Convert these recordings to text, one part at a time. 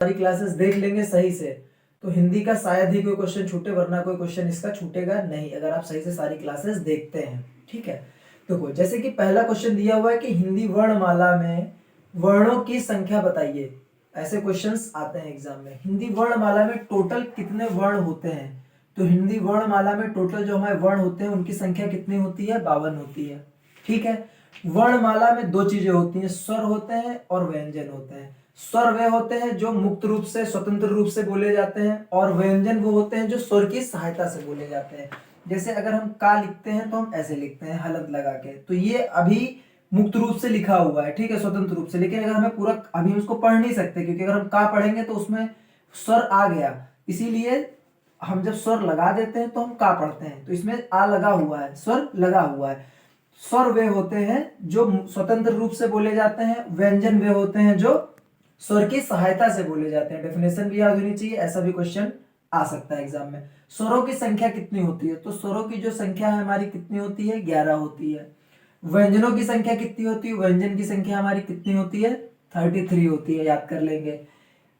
सारी क्लासेस देख लेंगे सही से तो हिंदी का शायद ही कोई क्वेश्चन छूटे, वरना कोई क्वेश्चन इसका छूटेगा नहीं अगर आप सही से सारी क्लासेस देखते हैं। ठीक है, देखो जैसे कि पहला क्वेश्चन दिया हुआ है कि हिंदी वर्णमाला में वर्णों की संख्या बताइए। ऐसे क्वेश्चंस आते हैं एग्जाम में। हिंदी वर्णमाला में टोटल कितने वर्ण होते हैं? तो हिंदी वर्णमाला में टोटल जो हमारे वर्ण होते हैं उनकी संख्या कितनी होती है? 52 होती है। ठीक है, वर्णमाला में दो चीजें होती हैं, स्वर होते हैं और व्यंजन होते हैं। स्वर वे होते हैं जो मुक्त रूप से स्वतंत्र रूप से बोले जाते हैं, और व्यंजन वो होते हैं जो स्वर की सहायता से बोले जाते हैं। जैसे अगर हम का लिखते हैं तो हम ऐसे लिखते हैं हलंत लगा के, तो ये अभी मुक्त रूप से लिखा हुआ है, ठीक है, स्वतंत्र रूप से। लेकिन अगर हमें पूरा अभी उसको पढ़ नहीं सकते, क्योंकि अगर हम का पढ़ेंगे तो उसमें स्वर आ गया, इसीलिए हम जब स्वर लगा देते हैं तो हम का पढ़ते हैं, तो इसमें आ लगा हुआ है, स्वर लगा हुआ है। स्वर वे होते हैं जो स्वतंत्र रूप से बोले जाते हैं, व्यंजन वे होते हैं जो स्वर की सहायता से बोले जाते हैं। डेफिनेशन भी याद होनी चाहिए, ऐसा भी क्वेश्चन आ सकता है एग्जाम में। स्वरों की संख्या कितनी होती है? तो स्वरों की जो संख्या है हमारी कितनी होती है? 11 होती है। व्यंजनों की संख्या कितनी होती है? व्यंजन की संख्या हमारी कितनी होती है? 33 होती है, याद कर लेंगे।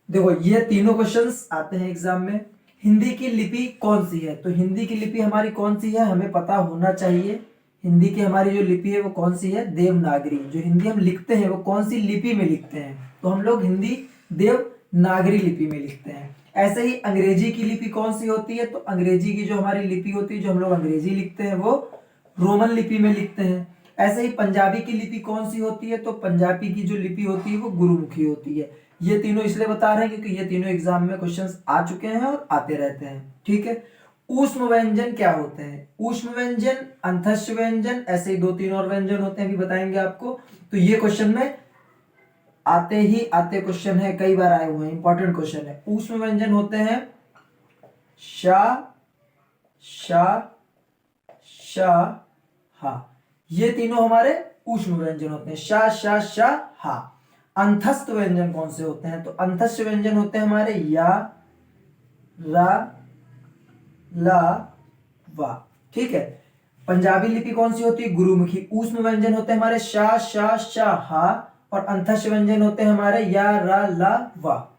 देखो ये तीनों क्वेश्चंस आते हैं एग्जाम में। हिंदी की लिपि कौन सी है? तो हिंदी की लिपि हमारी कौन सी है, हमें पता होना चाहिए। हिंदी की हमारी जो लिपि है वो कौन सी है? देवनागरी। जो हिंदी हम लिखते हैं वो कौन सी लिपि में लिखते हैं? तो हम लोग हिंदी देवनागरी लिपि में लिखते हैं। ऐसे ही अंग्रेजी की लिपि कौन सी होती है? तो अंग्रेजी की जो हमारी लिपि होती है, जो हम लोग अंग्रेजी लिखते हैं, वो रोमन लिपि में लिखते हैं। ऐसे ही पंजाबी की लिपि कौन सी होती है? तो पंजाबी की जो लिपि होती है वो गुरुमुखी होती है। ये तीनों इसलिए बता रहे हैं क्योंकि ये तीनों एग्जाम में क्वेश्चंस आ चुके हैं और आते रहते हैं। ठीक है, ऊष्म व्यंजन क्या होते हैं? ऊष्म व्यंजन, अंतस्थ व्यंजन, ऐसे ही दो तीन और व्यंजन होते हैं, अभी बताएंगे आपको। तो ये क्वेश्चन में आते ही आते क्वेश्चन है, कई बार आए हुए हैं, इंपॉर्टेंट क्वेश्चन है। ऊष्म व्यंजन होते हैं शा, शा, शा, हा। ये तीनों हमारे ऊष्म व्यंजन होते हैं, शा, शा, शा, हा। अंतस्थ व्यंजन कौन से होते हैं? तो अंतस्थ व्यंजन होते हैं हमारे या, रा, ला, वा। ठीक है, पंजाबी लिपि कौन सी होती है? गुरुमुखी। ऊष्म व्यंजन होते हैं हमारे शा, शा, शा, हा, और अंतस्थ व्यंजन होते हैं हमारे या, रा, ला, वा।